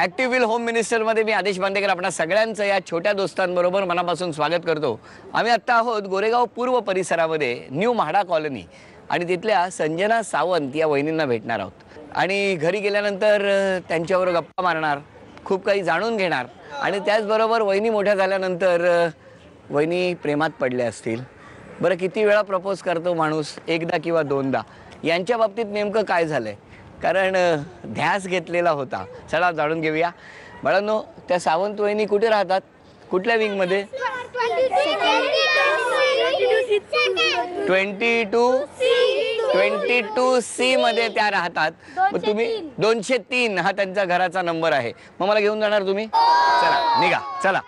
Active will home मिनिस्टरमध्ये मी आदेश बांदेकर आपणा सगळ्यांचं या छोट्या दोस्तांबरोबर मनापासून स्वागत करतो। आम्ही आत्ता आहोत गोरेगाव पूर्व परिसरामध्ये न्यू म्हाडा कॉलनी आणि तिथल्या संजना सावंत या वहिनींना भेटणार आहोत आणि घरी गेल्यानंतर त्यांच्यावर गप्पा मारणार, खूप काही जाणून घेणार आणि त्याचबरोबर वहिनी मोठ्या झाल्यानंतर वहिनी प्रेमात पडल्या असतील। बरं, किती वेळा प्रपोज करतो माणूस, एकदा किंवा दोनदा? यांच्या बाबतीत नेमकं काय झालंय? कारण ध्यास घेतलेला होता। चला जाणून घेऊया। बाळांनो, त्या सावंत वहिनी कुठे राहतात? कुठल्या विंगमध्ये? 22C मध्ये त्या राहतात। मग तुम्ही 203 हा त्यांचा घराचा नंबर आहे। मग मला घेऊन जाणार तुम्ही? चला निघा, चला।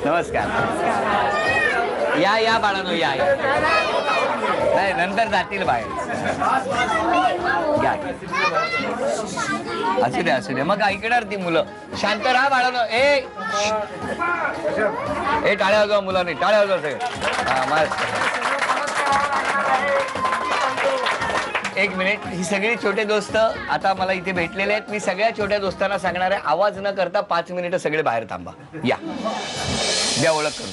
नमस्कार। या या बाळांनो, या या। नाही, नंतर जातील बाहेर। असू दे असू दे, मग ऐकणार ती मुलं। शांत राहा बाळांनो। ए टाळ्या वाजवा मुलांनी, टाळ्या वाजवा सगळे। हा, मस्त। एक मिनिट, ही सगळी छोटे दोस्त आता मला इथे भेटलेले आहेत। मी सगळ्या छोट्या दोस्तांना सांगणार आहे, आवाज न करता 5 मिनिटं सगळे बाहेर थांबा। या, द्या ओळख करून।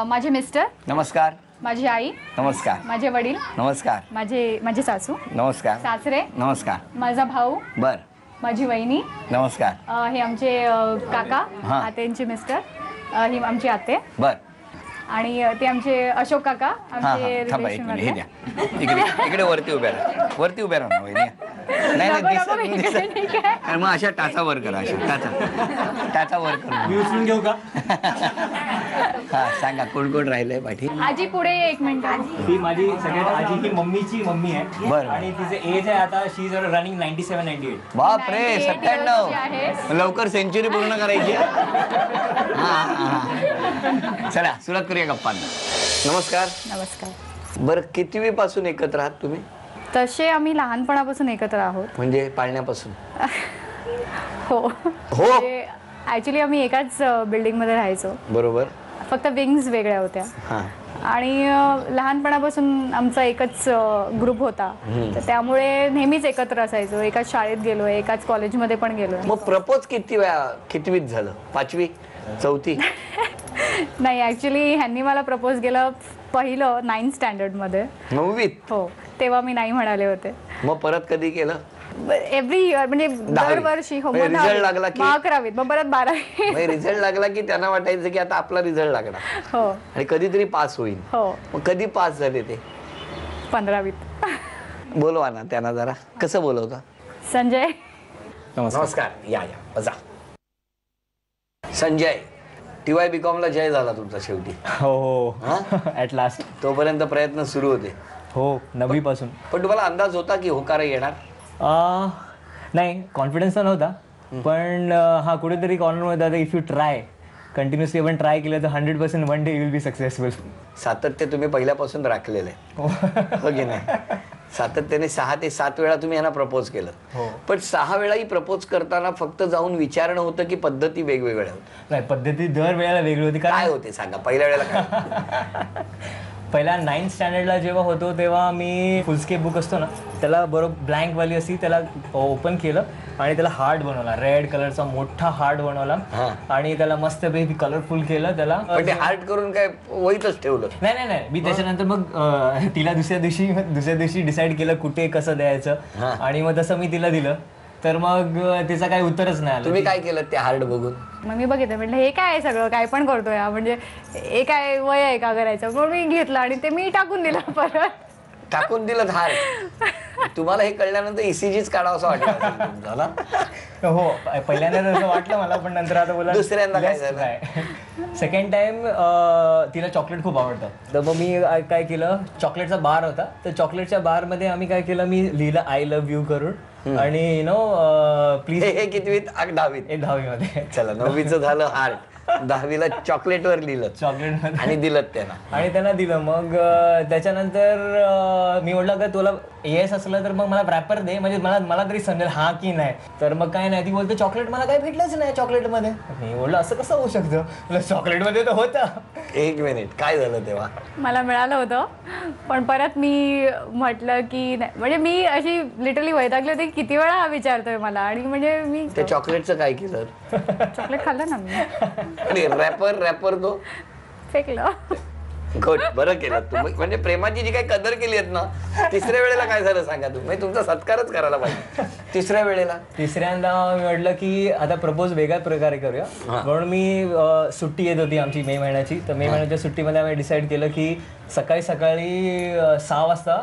माझे मिस्टर नमस्कार। माझी आई नमस्कार। माझे वडील नमस्कार। माझे सासू नमस्कार। सासरे नमस्कार। माझा भाऊ बर। माझी वहिनी नमस्कार। हे आमचे काका, हा. आत्यांचे मिस्टर, ही आमची आत्या बर। आणि ते आमचे अशोक काका, आमचे थांबा एक रिलेशन मिनिट, हे मधले। द्या इकडे, इकडे वरती उभ्या राहा, वरती उभ्या राहा वहिनी। नाही नाही, दिसत दिसत। मग अशा टाचा वर करा, अशा टाचा वर करा। मी उचलून घेऊ का? हा, सांगा कोण कोण राहिलंय पाठी? आजी पुढे ये, एक मिनिट। ही माझी सगळ्यात आजी ही मम्मीची मम्मी आहे। बरं। आणि तिचे एज आहे आता, शी इज रनिंग 97-98। बापरे, 98 वर्षाची आहे। 97। लवकर सेंचुरी पूर्ण करायची। हा, चला सुरुवात करूया गप्पांना। नमस्कार। नमस्कार। बरं, कितवी पासून एकत्र आहात तुम्ही? तसे आम्ही लहानपणापासून एकत्र आहोत। म्हणजे पाळण्यापासून? हो हो। ऍक्च्युली आम्ही एकाच बिल्डिंग मध्ये राहायचो, बरोबर। फक्त विंग्स वेगळ्या होत्या। हा। आणि लहानपणापासून आमचा एकच ग्रुप होता, तर त्यामुळे नेहमीच एकत्र असायचो। एकाच शाळेत गेलोय, एकाच कॉलेजमध्ये पण गेलोय। मग प्रपोज कितवीत झालं? 5वी, 4थी? नाही, ऍक्च्युली ह्यांनी मला प्रपोज केलं पहिलं 9th स्टँडर्ड मध्ये। 9वीत? हो, तेव्हा मी नाही म्हणाले होते। मग परत कधी केलं? एव्हरी इयर, म्हणजे दरवर्षी। हो, रिझल्ट लागला की? 11वीत, मग परत 12वी। रिझल्ट लागला की त्यांना वाटायचं की आता आपला रिझल्ट लागला हो, आणि कधीतरी पास होईल। हो। मग कधी पास झाले ते? 15वीत। बोलवा ना त्यांना जरा। कसं बोलवता? संजय। नमस्कार। या या, बसा। संजय, TY BCom ला जय झाला तुमचा शेवटी? हो हा? At last. तोपर्यंत प्रयत्न सुरू होते? हो, 9वी पासून। पण तुम्हाला अंदाज होता की होकार येणार? नाही, कॉन्फिडन्स तर नव्हता, पण हा कुठेतरी कॉर्नरमध्ये होता, इफ यू ट्राय कंटिन्युअसली आपण ट्राय केलं तर 100% one day you will be successful. सातत्य तुम्ही पहिल्यापासून राखलेलं आहे, हो की नाही? सातत्याने 6 ते 7 वेळा तुम्ही यांना प्रपोज केलं। हो। पण 6 वेळाही प्रपोज करताना फक्त जाऊन विचारणं होतं की पद्धती वेगवेगळ्या होत्या? नाही, पद्धती दर वेळेला वेगळी होती। काय होते सांगा, पहिल्या वेळेला काय? पहिला 9th स्टँडर्डला जेव्हा होतो तेव्हा मी फुलस्केप बुक असतो ना, त्याला बरोबर ब्लँकवाली असती, त्याला ओपन केलं आणि त्याला हार्ट बनवला, रेड कलरचा मोठा हार्ट बनवला आणि त्याला मस्त पैकी कलरफुल केलं त्याला। पण ते हार्ट करून काय वहीतच ठेवलं? नाही नाही नाही, मी त्याच्यानंतर मग तिला दुसऱ्या दिवशी डिसाईड केलं कुठे कसं द्यायचं आणि मग तसं मी तिला दिलं, तर मग तिचं काही उत्तरच नाही आलं। तुम्ही काय केलं ते हार्ट बघून? मग मी बघितलं, म्हटलं हे काय सगळं काय पण करतोय, म्हणजे हे काय वय आहे का करायचं? मग मी घेतलं आणि ते मी टाकून दिलं परत। टाकून दिलं हार्ट? तुम्हाला हे कळल्यानंतर ECGच काढावं असं वाटलं झाला? हो, पहिल्यांदा असं वाटलं मला, पण नंतर आता बोला। दुसऱ्यांदा काय झालं? सेकंड टाइम तिला चॉकलेट खूप आवडतं, तर मग मी काय केलं, चॉकलेटचा बार होता, तर चॉकलेटच्या बार मध्ये आम्ही काय केलं, मी लिहिलं आय लव्ह यू करून आणि प्लीज। हे कितवीत? 10वीत? 10वी मध्ये। चला, 9वीचं झालं हार्ट, 10वीला चॉकलेटवर लिहिलं चॉकलेट आणि दिलं त्यांना. आणि त्यांना दिलं. मग त्याच्यानंतर मी म्हटलं का तुला येस असलं तर मग मला रॅपर दे, म्हणजे मला तरी समजेल हा की नाही. तर मग काय नाही, ती बोलते चॉकलेट मला काय भेटलंच नाही चॉकलेटमध्ये. मी बोललं असं कसं होऊ शकतं, चॉकलेटमध्ये तर होतं. एक मिनिट, काय झालं तेव्हा? मला मिळालं होतं, पण परत मी म्हटलं की नाही, म्हणजे मी अशी लिटरली वैतागले होते की किती वेळा हा विचारतोय मला. आणि म्हणजे मी ते चॉकलेटचं काय केलं? चॉकलेट खाल्लं ना मी, आणि रॅपर तो फेकलं. गुड, बरं केलं तुम्ही. म्हणजे प्रेमाची जी काही कदर केली आहेत ना, तिसऱ्या वेळेला काय झालं सांगा तुम्ही, म्हणजे तुमचा सत्कारच करायला पाहिजे. तिसऱ्यांदा मी म्हटलं की आता प्रपोज वेगळ्या प्रकारे करूया. म्हणून मी सुट्टी येत होती आमची मे महिन्याची. तर मे महिन्याच्या सुट्टीमध्ये आम्ही डिसाईड केलं की सकाळी 6 वाजता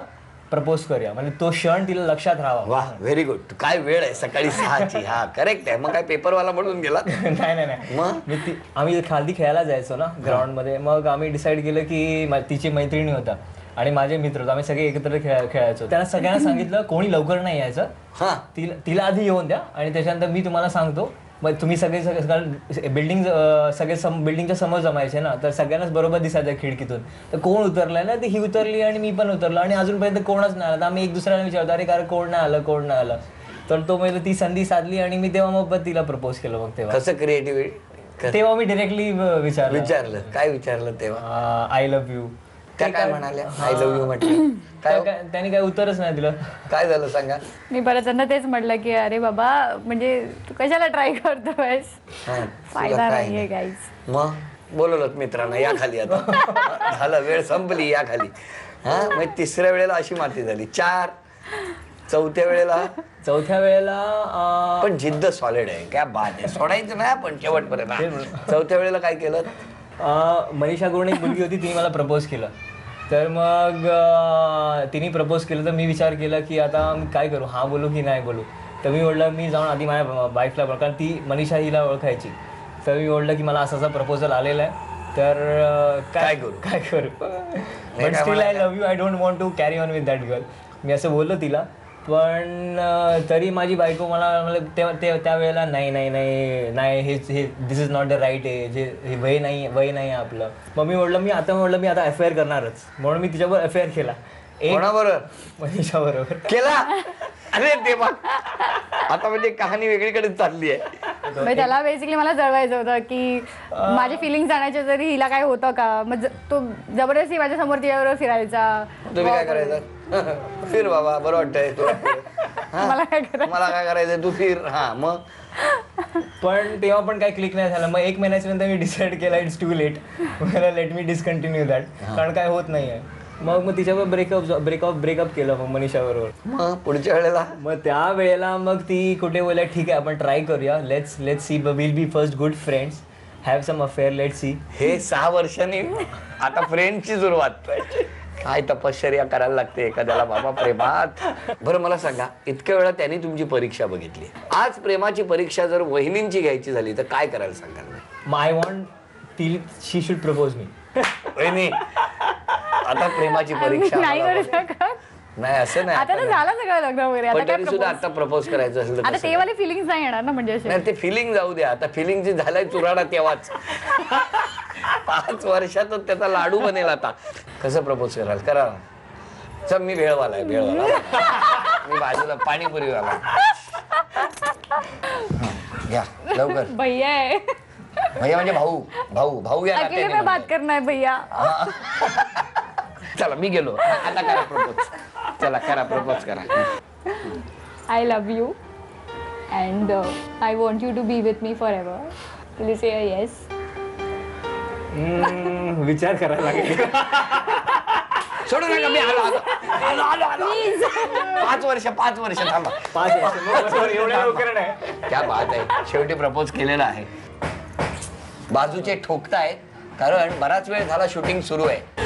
प्रपोज करूया, म्हणजे तो क्षण तिला लक्षात राहावा. वा, व्हेरी गुड. काय वेळ आहे सकाळी 6ची. हा करेक्ट आहे. मग काय पेपरवाला म्हणून गेला? नाही मग आम्ही खाली खेळायला जायचो ना ग्राउंडमध्ये. मग आम्ही डिसाईड केलं की तिची मैत्रिणी होता आणि माझे मित्र होते, आम्ही सगळे एकत्र खेळायचो. त्यांना सगळ्यांना सांगितलं कोणी लवकर नाही यायचं, हा तिला आधी येऊन द्या आणि त्याच्यानंतर मी तुम्हाला सांगतो. मग तुम्ही सगळे बिल्डिंगच्या समोर जमायचे ना, तर सगळ्यांनाच बरोबर दिसायचं खिडकीतून. तर कोण उतरलंय ना, ती ही उतरली आणि मी पण उतरलो आणि अजूनपर्यंत कोणच नाही आलं. तर आम्ही एक दुसऱ्याला विचारतो अरे कारण कोण नाही आलं. तर तो म्हणजे ती संधी साधली आणि मी तेव्हा मग तिला प्रपोज केलं. मग कसं क्रिएटिव्हिटी? तेव्हा मी डिरेक्टली विचारलं. काय विचारलं तेव्हा? I love you. त्या काय म्हणाल्या? आय लव्ह यू म्हटलं. त्यांनी काय उत्तरच नाही दिलं. काय झालं सांगा? मी परत त्यांना तेच म्हटलं की अरे बाबा, म्हणजे तू कशाला ट्राय करतोयस, फायदा नाहीये गाईज. मग बोलवलं मित्रांना, या खाली आता. झालं, वेळ संपली, या खाली. हा, मग तिसऱ्या वेळेला अशी माती झाली. 4 चौथ्या वेळेला पण जिद्द सॉलिड आहे. काय बात आहे, सोडायचं नाही आपण शेवटपर्यंत. चौथ्या वेळेला काय केलं? मनीषा करून एक मुलगी होती, तिने मला प्रपोज केलं. तर मग तिने प्रपोज केलं. तर मी विचार केला की आता मी काय करू, हा बोलू की नाही बोलू. तर मी म्हटलं मी जाऊन आधी माझ्या वाईफला, कारण ती मनीषा हिला ओळखायची. तर मी म्हटलं की मला असा प्रपोजल आलेला आहे, तर काय करू. But still I love you, I don't want to carry on with that girl. मी असं बोललो तिला. पण तरी माझी बायको मला त्यावेळेला नाही हे this is not the right age, हे वय नाही आपलं. मग मी म्हटलं मी आता अफेअर करणारच, म्हणून मी तिच्याबरोबर अफेअर केला. कोणाबरोबर? मनीषा बरोबर केला. अरे ते बघ, आता म्हणजे कहाणी वेगळीकडे चालली आहे. त्याला बेसिकली मला जळवायचं होतं की माझे फिलिंग्स जाण्याचे जरी हिला काय होतं का. मग तो जबरदस्ती माझ्या समोर तिच्याबरोबर फिरायचा. तुम्ही काय करायचं? फिर बाबा, बरं वाटतंय तुला. मला काय करायचं, तू फिर. हा, मग पण तेव्हा पण काही क्लिक नाही झालं. मग 1 महिन्याच्या नंतर मी डिसाईड केला it's too late, let me discontinue that, कारण काय होत नाहीये. मग तिच्याबरोबर ब्रेकअप केलं मग मनीषा बरोबर. मग पुढच्या वेळेला? मग त्या वेळेला मग ती कुठे बोलल्या ठीक आहे आपण ट्राय करूया, let's see, will be first good friends, have some affair, let's see. हे 6 वर्षांनी आता फ्रेंडची सुरुवात. काय तपश्चर्या करायला लागते एखाद्याला बाबा प्रेमात. बरं मला सांगा, इतक्या वेळा त्यांनी तुमची परीक्षा बघितली, आज प्रेमाची परीक्षा जर वहिनींची घ्यायची झाली तर काय करायला सांगाल? I want she should propose me. वहिनी, आता प्रेमाची परीक्षा नाही करू शकत. नाही, असं नाही. आता तर झालं सगळं लग्न वगैरे, पण तरी सुद्धा आता प्रपोज करायचं असेल आता ते वाले फिलिंग्स नाही येणार ना. म्हणजे नाही, ते फिलिंग जाऊ द्या. आता फिलिंग जी झालाय चुराडा तेव्हाच. 5 वर्षातच त्याचा लाडू बनेल. आता कसं प्रपोज कराल? करा. चल, मी भेळवाला आहे, मी बाजूला पाणीपुरीवाला. घ्या लवकर. भैया आहे. भैया म्हणजे भाऊ या अकेले में बात करना है भैया. चला मी गेलो. आता करा प्रपोज. चला करा, प्रपोज करा. I love you and I want you to be with me for ever. Will you say yes? विचार करायला लागेल. सोडू नका, मी आलो. 5 वर्ष थांबा. 5 वर्ष एवढ्या लवकर नाही. क्या बात आहे, शेवटी प्रपोज केलेला आहे. बाजूचे ठोकतायत कारण बराच वेळ झाला शूटिंग सुरू आहे.